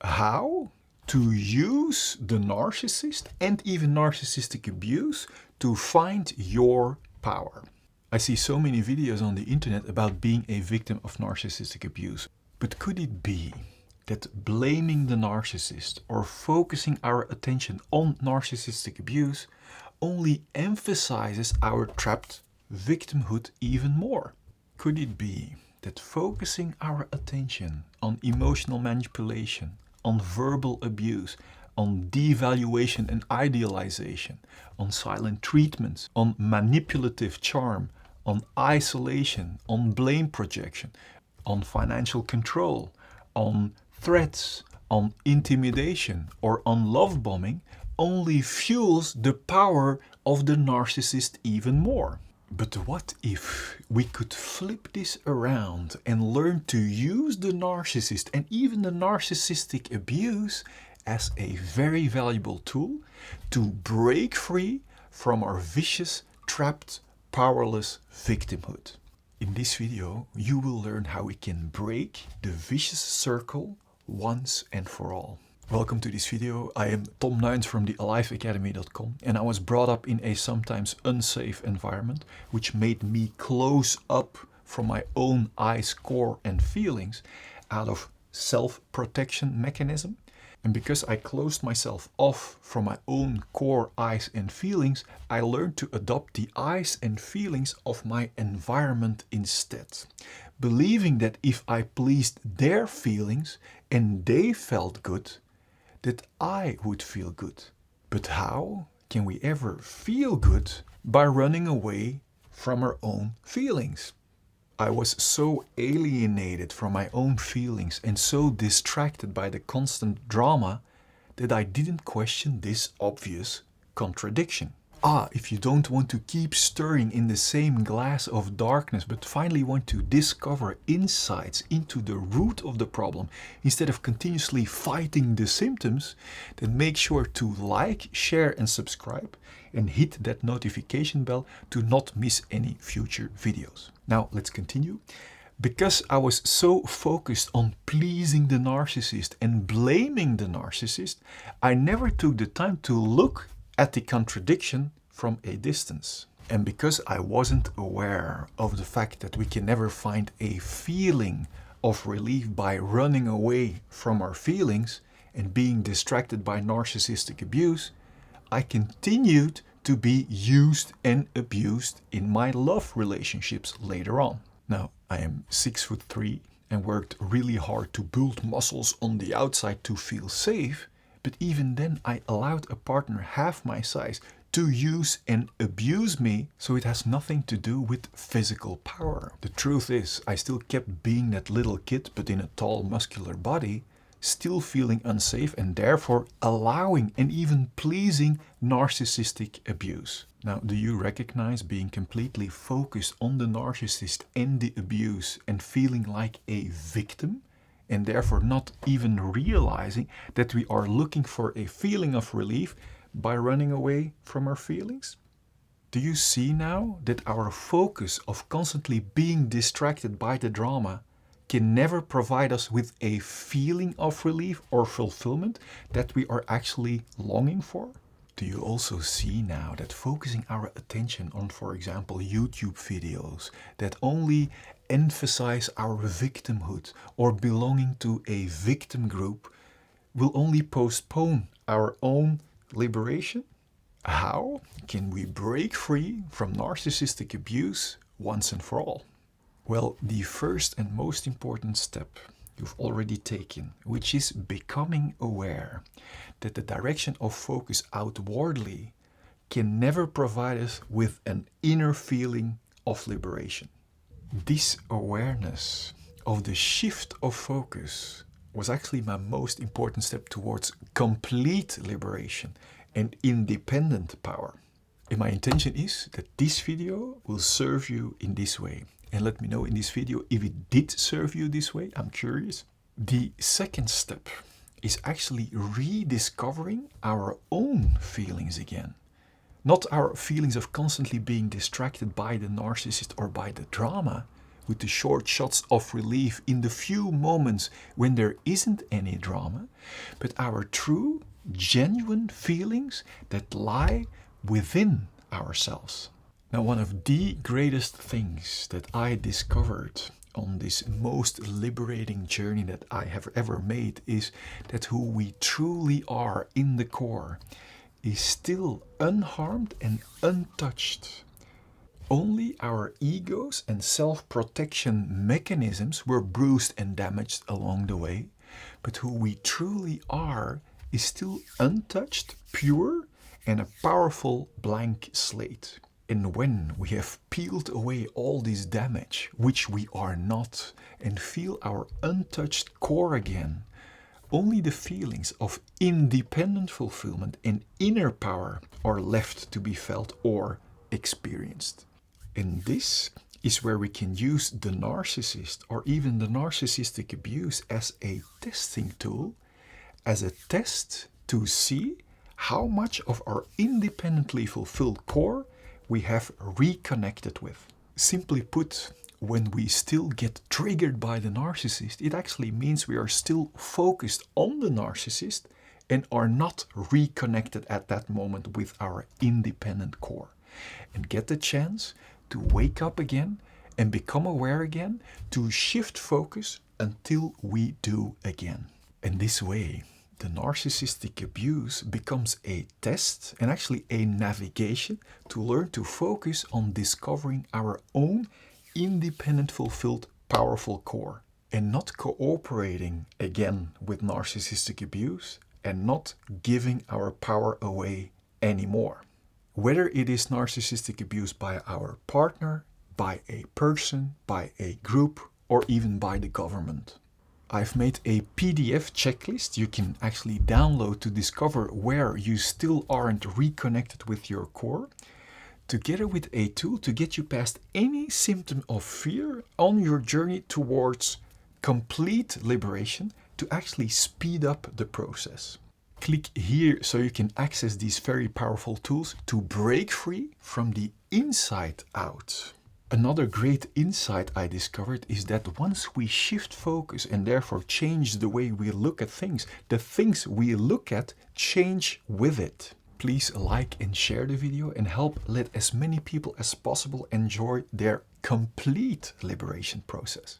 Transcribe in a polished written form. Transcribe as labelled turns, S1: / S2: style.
S1: How to use the narcissist and even narcissistic abuse to find your power. I see so many videos on the internet about being a victim of narcissistic abuse. But could it be that blaming the narcissist or focusing our attention on narcissistic abuse only emphasizes our trapped victimhood even more? Could it be that focusing our attention on emotional manipulation, on verbal abuse, on devaluation and idealization, on silent treatments, on manipulative charm, on isolation, on blame projection, on financial control, on threats, on intimidation, or on love bombing only fuels the power of the narcissist even more? But what if we could flip this around and learn to use the narcissist and even the narcissistic abuse as a very valuable tool to break free from our vicious, trapped, powerless victimhood? In this video, you will learn how we can break the vicious circle once and for all. Welcome to this video. I am Tom Nuins from thealiveacademy.com, and I was brought up in a sometimes unsafe environment which made me close up from my own eyes, core and feelings out of self-protection mechanism. And because I closed myself off from my own core eyes and feelings, I learned to adopt the eyes and feelings of my environment instead, believing that if I pleased their feelings and they felt good, that I would feel good. But how can we ever feel good by running away from our own feelings? I was so alienated from my own feelings and so distracted by the constant drama that I didn't question this obvious contradiction. If you don't want to keep stirring in the same glass of darkness, but finally want to discover insights into the root of the problem instead of continuously fighting the symptoms, then make sure to like, share and subscribe and hit that notification bell to not miss any future videos. Now let's continue. Because I was so focused on pleasing the narcissist and blaming the narcissist, I never took the time to look at the contradiction from a distance. And because I wasn't aware of the fact that we can never find a feeling of relief by running away from our feelings and being distracted by narcissistic abuse, I continued to be used and abused in my love relationships later on. Now, I am 6'3" and worked really hard to build muscles on the outside to feel safe. But even then, I allowed a partner half my size to use and abuse me, so it has nothing to do with physical power. The truth is, I still kept being that little kid, but in a tall, muscular body, still feeling unsafe and therefore allowing and even pleasing narcissistic abuse. Now, do you recognize being completely focused on the narcissist and the abuse and feeling like a victim? And therefore not even realizing that we are looking for a feeling of relief by running away from our feelings? Do you see now that our focus of constantly being distracted by the drama can never provide us with a feeling of relief or fulfillment that we are actually longing for? Do you also see now that focusing our attention on, for example, YouTube videos that only emphasize our victimhood or belonging to a victim group will only postpone our own liberation? How can we break free from narcissistic abuse once and for all? Well, the first and most important step you've already taken, which is becoming aware that the direction of focus outwardly can never provide us with an inner feeling of liberation. This awareness of the shift of focus was actually my most important step towards complete liberation and independent power. And my intention is that this video will serve you in this way. And let me know in this video if it did serve you this way. I'm curious. The second step is actually rediscovering our own feelings again. Not our feelings of constantly being distracted by the narcissist or by the drama, with the short shots of relief in the few moments when there isn't any drama, but our true, genuine feelings that lie within ourselves. Now, one of the greatest things that I discovered on this most liberating journey that I have ever made is that who we truly are in the core is still unharmed and untouched. Only our egos and self-protection mechanisms were bruised and damaged along the way, but who we truly are is still untouched, pure, and a powerful blank slate. And when we have peeled away all this damage, which we are not, and feel our untouched core again, only the feelings of independent fulfillment and inner power are left to be felt or experienced. And this is where we can use the narcissist or even the narcissistic abuse as a testing tool, as a test to see how much of our independently fulfilled core we have reconnected with. Simply put, when we still get triggered by the narcissist, it actually means we are still focused on the narcissist and are not reconnected at that moment with our independent core. And get the chance to wake up again and become aware again, to shift focus until we do again. And this way, the narcissistic abuse becomes a test and actually a navigation to learn to focus on discovering our own independent, fulfilled, powerful core and not cooperating again with narcissistic abuse and not giving our power away anymore. Whether it is narcissistic abuse by our partner, by a person, by a group, or even by the government. I've made a PDF checklist you can actually download to discover where you still aren't reconnected with your core, together with a tool to get you past any symptom of fear on your journey towards complete liberation, to actually speed up the process. Click here so you can access these very powerful tools to break free from the inside out. Another great insight I discovered is that once we shift focus and therefore change the way we look at things, the things we look at change with it. Please like and share the video and help let as many people as possible enjoy their complete liberation process.